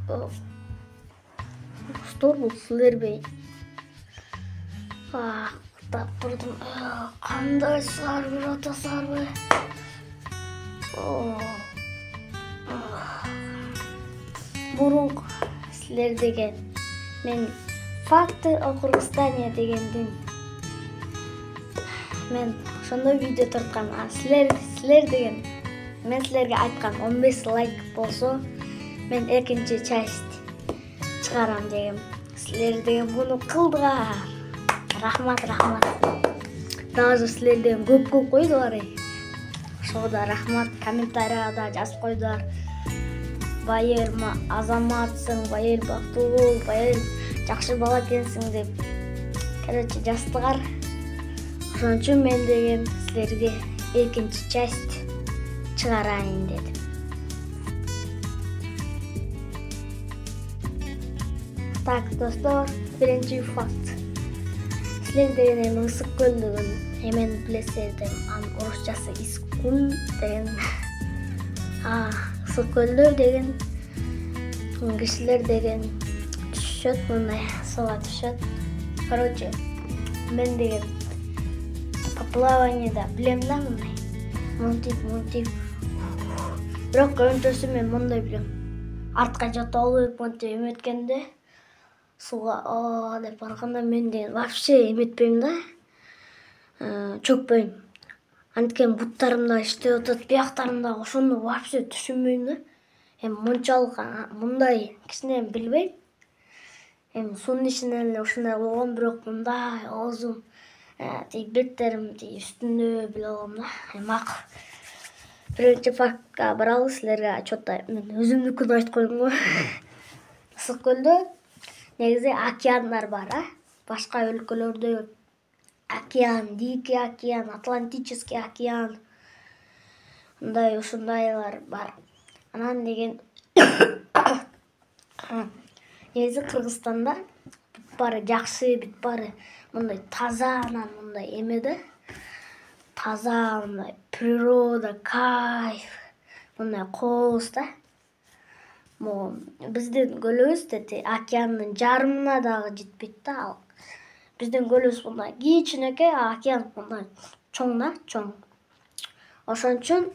Dostlar bu sizlerbe. Tap turдum. Qanday sarбы, ата sarбы. Burun sizler деген. Men Факты о Кыргызстане дегендин. Men ошондой видео тарткан. Силер деген. Мен силерге айткан 15 лайк болсо, мен экинчи часть чыгарам дегем. Силер деген буну кылдыңар. Рахмат. Даже силер деген көп койдулар. Ошого да рахмат. Комментарийга да жазып койдулар. Байырма азаматсың, байыр бактылуу, байыр жакшы бала экенсиң деп. Короче, жаздыңар. Ошон үчүн мен деген силерге экинчи часть чыгарайын дедим. Так, достор, биринчи факт. Силер деген эми Ысык көлдөгүн эмени билесиздер, анын орусчасы Искул деген. Ысык көлдө деген кишилер деген түшөт, мындай суга түшөт. Короче, мен деген по плаванияда билем да мындай. Монтип. Бирок көбүнчөсү мен мындай билем. Артка жото алып, монтип эметкенде суга деп барганда мен деген вообще эметпейм да. Чөкпөйм. Анткени буттарымда иштеп атат, бияктарымда ошону вообще түшүнбөйм да. Эми мынчалык мындай кичине билбейм. Эми суунун ичинен эле ушундай болгон, бирок мындай оозум, беттерим үстүндө биле алам да. Эми биринчи фактка барабыз, силерге чота мен өзүмдүкүн айтып коеюн го. Ысык көлдө негизи океандар бар, башка өлкөлөрдө океан, Дикий океан, Атлантический океан. Ушундайлар бар. Анан деген негизи Кыргызстанда бүт баары жакшы, бүт баары мындай таза, анан мындай эме да. Таза, мындай природа, кайф, мындай кооз да. Биздин көлүбүз океандын жарымына дагы жетпейт да ал. Биздин көлүбүз мындай кичинекей, океан мындай чоң да, чоң. Ошон үчүн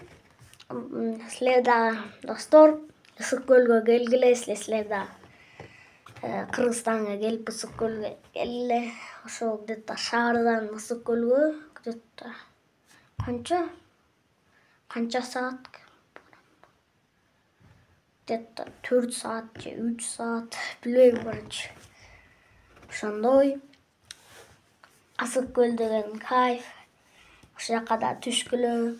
силер дагы достор Ысык көлгө келгиле, силер дагы Кыргызстанга келип Ысык көлгө келгиле. Ошол где-то шаардан Ысык көлгө где-то канча саат? Где-то 4 саат же 3 саат, билбейм, короче. Ошондой Ысык көл деген кайф. Ошол жака да түшкүлө.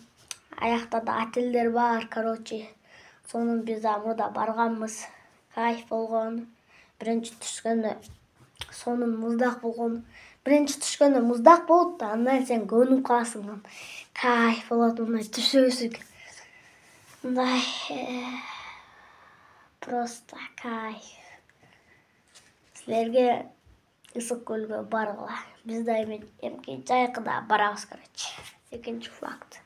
Аякта да отелдер бар, короче. Сонун биз да мурда барганбыз. Кайф болгон. Биринчи түшкөндө сонун муздак болгон. Биринчи түшкөндө муздак болот да, андан сен көнүп каласың. Кайф болот, мындай түшөсүң. Мындай просто кайф. Силерге Ысык көлгө баргыла. Биз да эмки жайкыда барабыз, короче. Экинчи факт.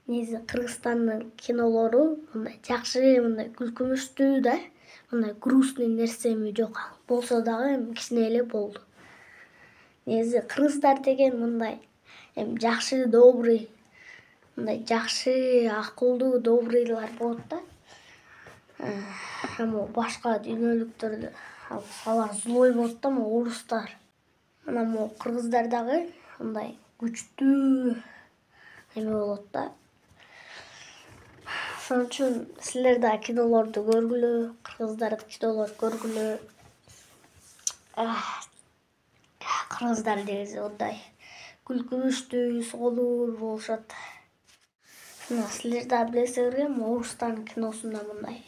Негизи Кыргызстандын кинолору мындай жакшы, мындай күлкүмүштүү да. Мындай грустный нерсеми жок. Болсо дагы кичине эле болду. Негизи кыргыздар деген мындай жакшы, добрый, мындай жакшы, акылдуу, добрыйлар болот да. Башка дүйнөлүктөрдө алар злой болот да, орустар. Анан кыргыздар дагы мындай күчтүү эме болот да. Ошон үчүн силер да кинолорду көргүлө, кыргыздардын кинолорун көргүлө. Кыргыздар негизи мындай күлкүмүштүү, сонур болушат. Силер да билесиңерби, орустардын киносунда мындай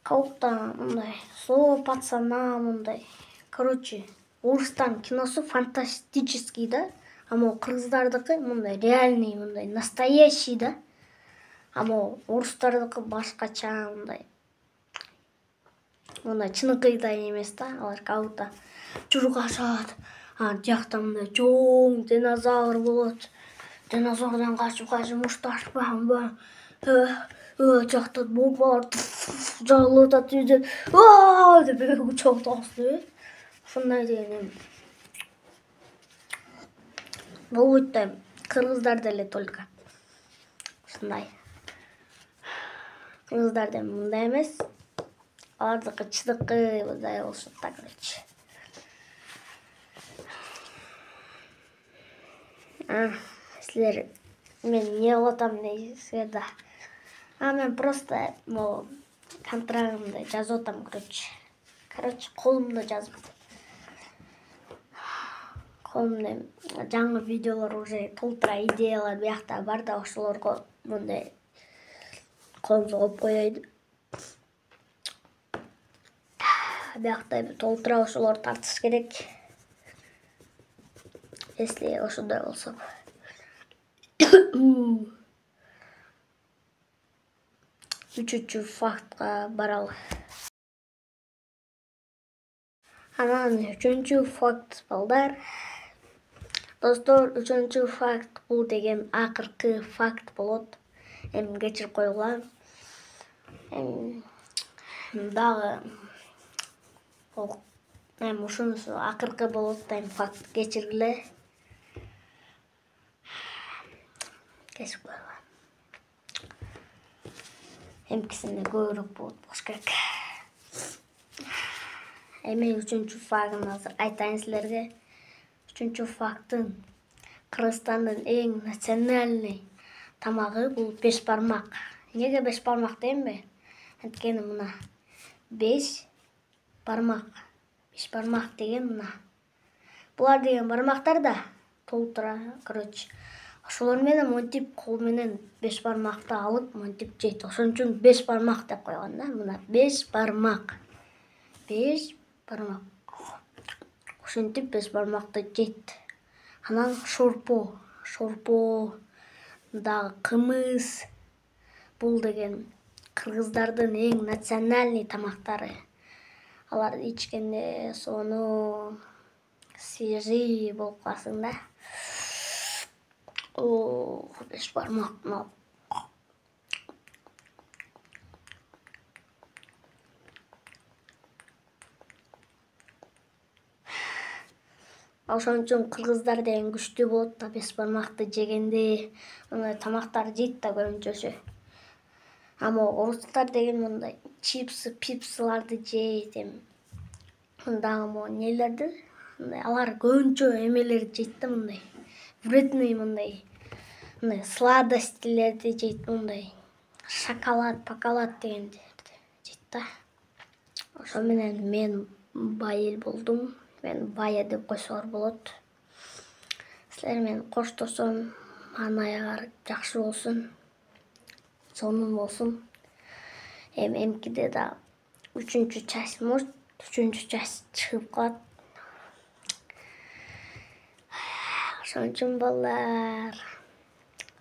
калкта мындай слово пацана мындай. Короче, орустардын киносу фантастический да. Кыргыздардыкы мындай реальный, мындай настоящий да. Орустардыкы башкача мындай. Мындай чыныкыйдай эмес да. Алар калкта чуркашат. Жакта мындай чоң динозавр болот. Динозаврдан качып мушташ жакта бомбалар жагылып атат үйдө. Деп учак тагысы. Ушундай деген. Болбойт да кыргыздар деле только. Ушундай. Кыргыздар да мындай эмес. Алардыкы чыдыкы мындай болушат да, короче. Силер мен эмне кылып атам дейсиңер да. Мен просто могу контрагымды жазып атам, короче, колумда жазып. Колумда жаңы видеолор уже толтура идеялар биякта бар да, ошолорго мындай колумду коюп коёйду. Биякта толтура ошолорду тартыш керек. Если ошондой болсо. Үчүнчү фактка баралы. Анан үчүнчү факт балдар. Достор, үчүнчү факт бул деген акыркы факт болот. Кечирип койгула. Дагы ушунусу акыркы болот да, факт кечиргиле. Кесип койгула. Эмкисинде көбүрөөк болуш керек. Эми үчүнчү фактын азыр айтайын силерге. Үчүнчү фактын Кыргызстандын эң национальный тамагы бул беш бармак. Эмнеге беш бармак деймби? Анткени мына 5 бармак. 5 бармак деген мына. Булар деген бармактар да толтура, короче. Ошолор менен монтип кол менен 5 бармакты алып монтип жейт. Ошон үчүн 5 бармак деп койгон да. Мына 5 бармак. 5 бармак. Ошентип 5 бармакты жейт. Анан шорпо дагы кымыз. Бул деген кыргыздардын эң национальный тамактары. Аларды ичкенде сонуу свежий болуп каласың да. 5 бармак. Ошон үчүн кыргыздар деген күчтүү болот да, 5 бармакты жегенде. Мындай тамактар жейт да көбүнчөсү. Ама орустар деген мындай пипсыларды жейт. Дагы могу нелерди? Алар көбүнчө эмелерди жейт да, мындай. Вредный мындай сладостилерди жейт, мындай. Шоколад дегенди жейт да. Ошо менен мен бай эл болдум. Мен бая деп койсолор болот. Силер менен коштошсом, анын аягы жакшы болсун. Сонун болсун. Эмкиде да үчүнчү часть чыгып калат. Ошон үчүн балдар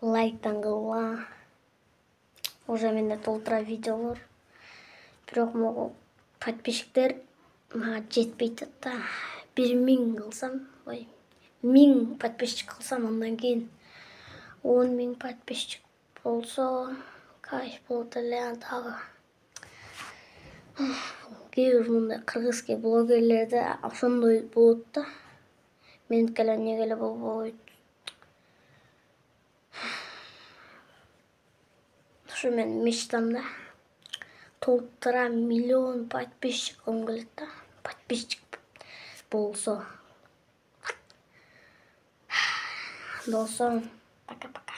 лайктан кылгыла. Уже менде толтура видеолор. Бирок могу подписчиктер мага жетпейт да. 1000 кылсам, 1000 подписчик кылсам, андан кийин 10.000 подписчик болсо, кайф болот эле дагы. Кээ бир мындай кыргызский блогерлерде ошондой болот да. Меники эле эмнеге эле болбойт. Ушу менин мечтам да. Толтура миллион подписчик келет да. Подписчик болсо. Пока-пока.